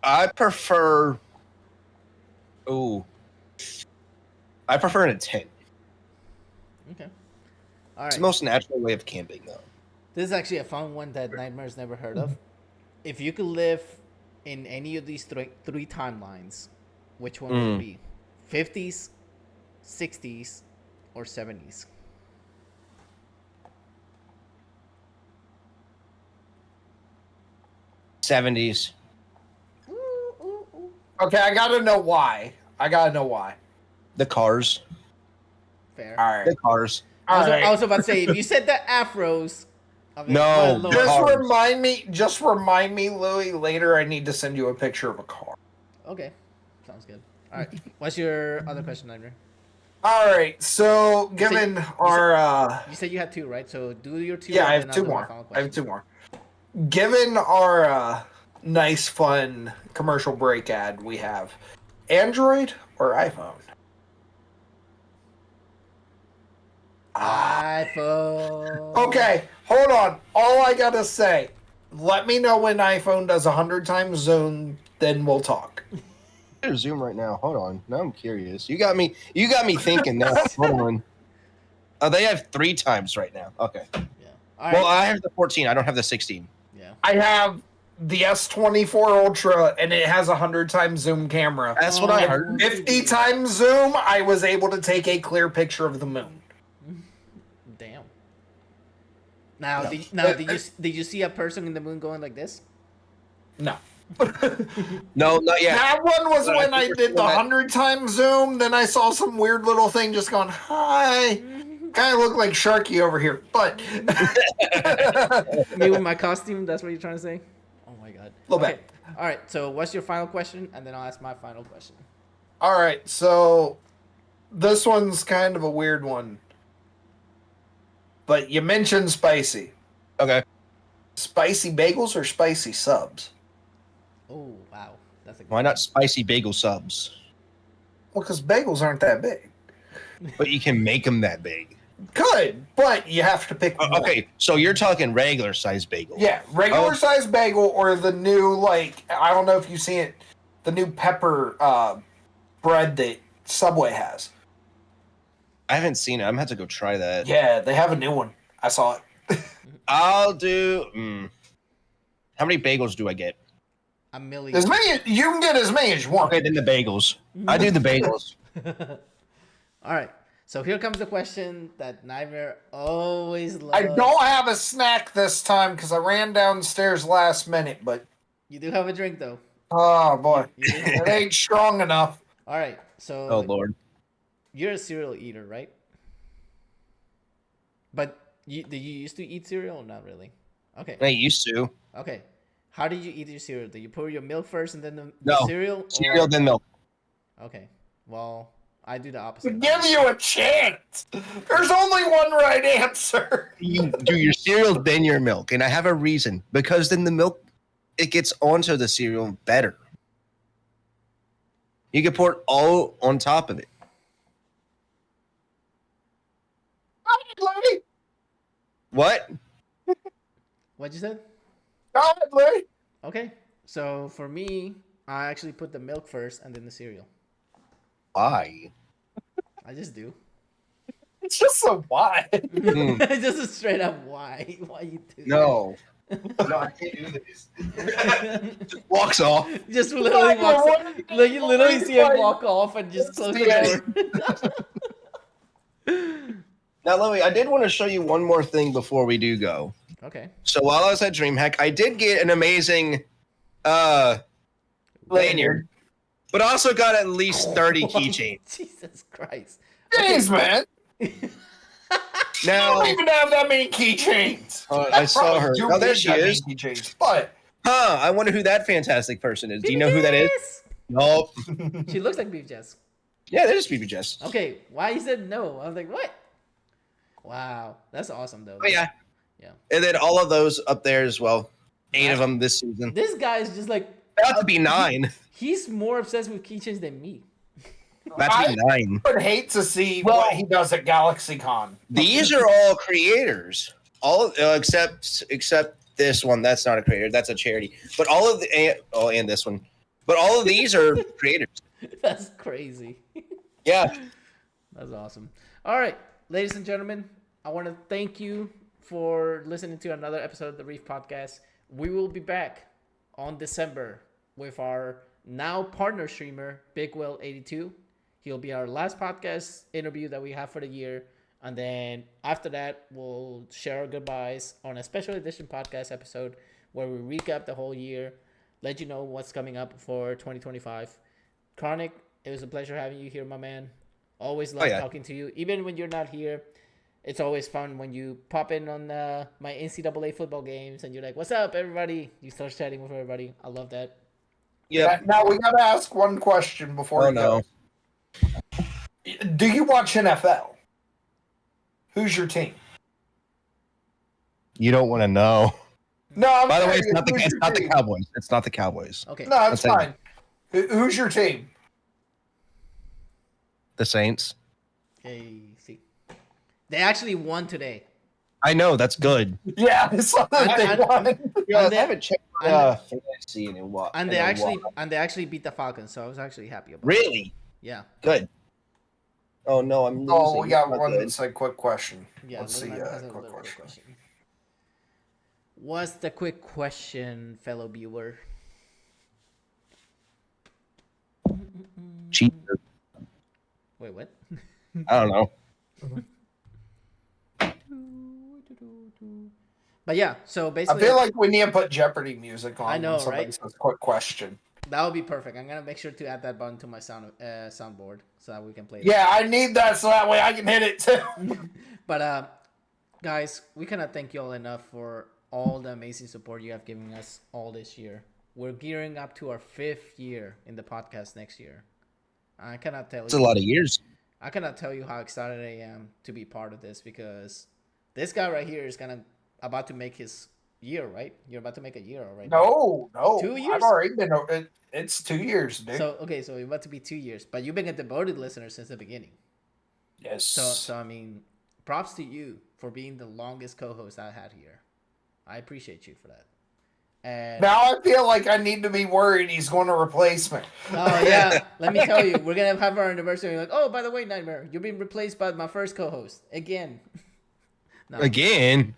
I prefer. Ooh. I prefer in a tent. Okay. All right. It's the most natural way of camping, though. This is actually a fun one that Nightmare's never heard of. If you could live in any of these three timelines, which one would it be? 50s, 60s, or 70s? '70s. Okay, I gotta know why. The cars. Fair. All right. The cars. I was about to say, if you said the afros. I mean, No, well, just Lord. Just remind me, Louis. Later, I need to send you a picture of a car. Okay, sounds good. All right, what's your other question, Nightmare? All right. So, given our, You said you had 2, right? So do your 2. yeah, I and have then 2 I'll do my more. final I have question. 2 more. Given our nice, fun commercial break ad we have, Android or iPhone? iPhone. Okay, hold on. All I gotta say, let me know when iPhone does 100 times zoom, then we'll talk. There's Zoom right now. Hold on. Now I'm curious. You got me thinking now. Hold on. Oh, they have 3 times right now. Okay. Yeah. All right. Well, I have the 14. I don't have the 16. Yeah. I have the S24 Ultra, and it has 100 times zoom camera. That's what I heard. 50 times zoom, I was able to take a clear picture of the moon. Damn. Now, No. did you see a person in the moon going like this? No. No, not yet. That one was But when I I think did the we're 100 times zoom. Then I saw some weird little thing just going, hi. Kind of look like Sharky over here. But Me with my costume? That's what you're trying to say? Oh my god. Little bit. All right. So what's your final question? And then I'll ask my final question. all right, so this one's kind of a weird one. But you mentioned spicy. Okay. Spicy bagels or spicy subs? Oh wow, that's a good Why not spicy bagel subs? Well, because bagels aren't that big. But you can make them that big. Good, but you have to pick one. Okay, so you're talking regular size bagel. Yeah, regular Oh. size bagel or the new, like, I don't know if you've seen it, the new pepper bread that Subway has. I haven't seen it. I'm gonna have to go try that. Yeah, they have a new one. I saw it. I'll do. How many bagels do I get? A million. As many you can get as many as you want. Okay, then the bagels. I do the bagels. All right. So here comes the question that Nightmare always loves. I don't have a snack this time because I ran downstairs last minute, but You do have a drink though. oh boy, You do have- it ain't strong enough. All right. So Oh Lord. you're a cereal eater, right? But did you used to eat cereal or not really? Okay. I used to. Okay. How did you eat your cereal? Did you pour your milk first and then the No. cereal? Cereal, then milk. Okay. Well, I do the opposite. Give you a chance. There's only one right answer. You do your cereal, then your milk, and I have a reason because then the milk it gets onto the cereal better. You can pour it all on top of it. Lady. What? What'd you say? Go ahead, Lady. Okay. So for me, I actually put the milk first and then the cereal. Why? I just do. It's just so why. Just a straight up why? Why you do? No. No, I can't do this. Just walks off. Just literally walks. Like you literally see him walk off and just close the door. Now, Louie, I did want to show you one more thing before we do go. Okay. So while I was at DreamHack, I did get an amazing lanyard, but also got at least 30 keychains. Jesus Christ. Jeez, man. Now, I don't even have that many keychains. I saw her. Oh, there she is. Keychains, but Huh, I wonder who that fantastic person is. Do you know who that is? Nope. She looks like Beef Jess. Yeah, that is BB Jess. Okay, why you said no? I was like, what? Wow, that's awesome though. Oh yeah. Yeah. And then all of those up there as well. 8 of them this season. This guy is just like About to be 9. he's more obsessed with keychains than me. About to be 9. I would hate to see what he does at GalaxyCon. These are all creators. All except this one. That's not a creator. That's a charity. But all of the and this one. But all of these are creators. That's crazy. Yeah. That's awesome. All right, ladies and gentlemen, I want to thank you for listening to another episode of the Reef Podcast. We will be back on December with our now partner streamer, Big Will 82. He'll be our last podcast interview that we have for the year. And then after that, we'll share our goodbyes on a special edition podcast episode where we recap the whole year, let you know what's coming up for 2025. Chronic, it was a pleasure having you here, my man. Always love talking to you. Even when you're not here, it's always fun when you pop in on my NCAA football games and you're like, what's up, everybody? You start chatting with everybody. I love that. Yeah. Now we got to ask one question before we go. Do you watch NFL? Who's your team? You don't want to know. No, By the way, it's not the Cowboys. It's not the Cowboys. Okay. No, that's fine. Who's your team? The Saints. Okay, see. They actually won today. I know, that's good. Yeah, it's like they won. Yeah, I haven't checked fantasy in a while. And they actually beat the Falcons, so I was actually happy about it. Really? Yeah. Good. Oh no, I'm losing. Oh, we got Not one good. that's a quick question. Yeah, Let's see. has a Quick little question. What's the quick question, fellow viewer? Cheater. Wait, what? I don't know. But yeah, so I basically, feel like we need to put Jeopardy music on. I know, when somebody right? says quick question. that would be perfect. I'm gonna make sure to add that button to my soundboard so that we can play it. Yeah, I need that so that way I can hit it too. But guys, we cannot thank you all enough for all the amazing support you have given us all this year. We're gearing up to our 5th year in the podcast next year. I cannot tell you. It's a lot of years. I cannot tell you how excited I am to be part of this because this guy right here is about to make his year, right? You're about to make a year already. No. 2 years? I've already been. It's 2 years, dude. So you're about to be 2 years, but you've been a devoted listener since the beginning. Yes. So I mean, props to you for being the longest co-host I had here. I appreciate you for that. And Now I feel like I need to be worried he's going to replace me. oh yeah, let me tell you, we're gonna have our anniversary. Like, oh, by the way, Nightmare, you're being replaced by my first co-host again. No. Again.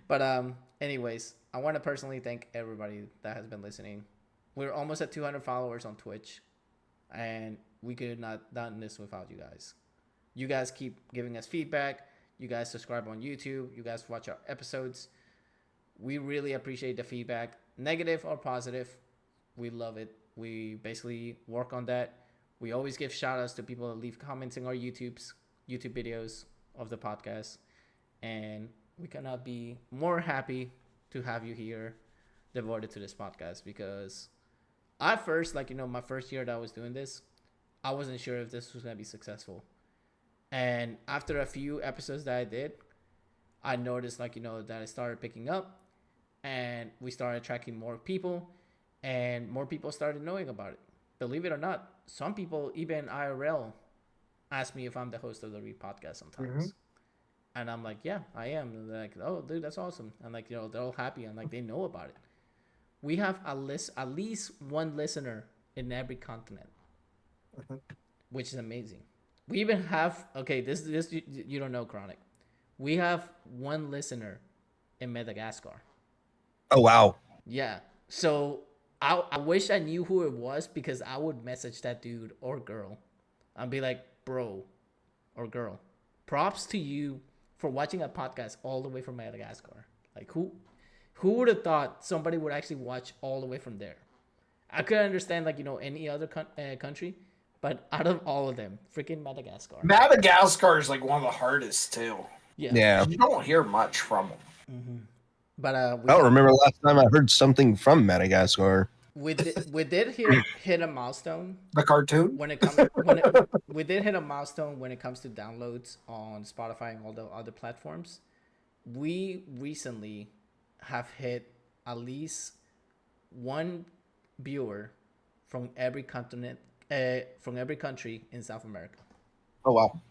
But anyways, I want to personally thank everybody that has been listening. We're almost at 200 followers on Twitch, and we could not done this without you guys. You guys keep giving us feedback. You guys subscribe on YouTube. You guys watch our episodes. We really appreciate the feedback, negative or positive. We love it. We basically work on that. We always give shout outs to people that leave comments in our YouTube videos of the podcast. And we cannot be more happy to have you here devoted to this podcast because at first, my first year that I was doing this, I wasn't sure if this was going to be successful. And after a few episodes that I did, I noticed that it started picking up and we started attracting more people and more people started knowing about it. Believe it or not, some people, even IRL, ask me if I'm the host of the Reef Podcast sometimes. Mm-hmm. And I'm like, yeah, I am. And they're like, oh, dude, that's awesome. And they're all happy and they know about it. We have at least one listener in every continent, which is amazing. We even have, this you don't know, Chronic. We have one listener in Madagascar. Oh, wow. Yeah. So I wish I knew who it was because I would message that dude or girl. I'd be like, bro or girl, props to you for watching a podcast all the way from Madagascar. Like, who would have thought somebody would actually watch all the way from there? I could understand, any other country, but out of all of them, freaking Madagascar. Madagascar is one of the hardest too. Yeah. You don't hear much from them. Mm-hmm. But I don't remember last time I heard something from Madagascar. we did hit a milestone The cartoon? when we did hit a milestone when it comes to downloads on Spotify and all the other platforms. We recently have hit at least one viewer from every continent, from every country in South America. Oh wow!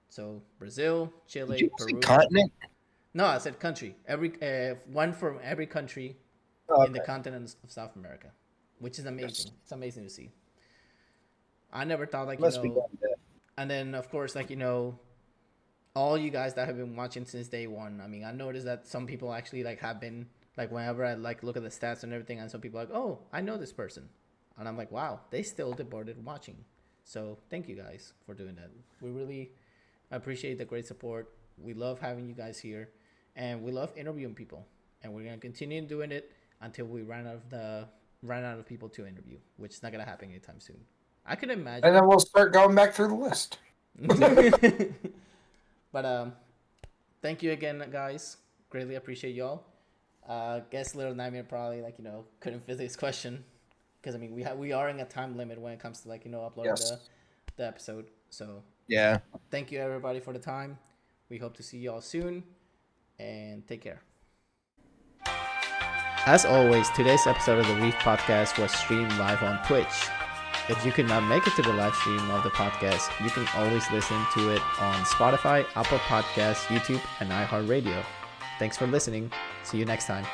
So Brazil, Chile, Did you say Peru. continent? No, I said country. Every one from every country Oh, in the okay. continent of South America, which is amazing. Yes. It's amazing to see. I never thought like Must be done. and then of course like all you guys that have been watching since day one. I mean, I noticed that some people actually like have been like whenever I like look at the stats and everything, and some people are like, oh, I know this person, and I'm like, wow, they still devoted watching. So thank you guys for doing that. We really appreciate the great support. We love having you guys here, and we love interviewing people, and we're gonna continue doing it until we run out of people to interview, which is not gonna happen anytime soon. I can imagine. And then we'll start going back through the list. But thank you again, guys. Greatly appreciate y'all. Guess Little Nightmare probably couldn't fit this question because I mean we are in a time limit when it comes to uploading the episode. So Yeah. thank you everybody for the time. We hope to see y'all soon, and take care. As always, today's episode of the Reef Podcast was streamed live on Twitch. If you could not make it to the live stream of the podcast, you can always listen to it on Spotify, Apple Podcasts, YouTube, and iHeart Radio. Thanks for listening. See you next time.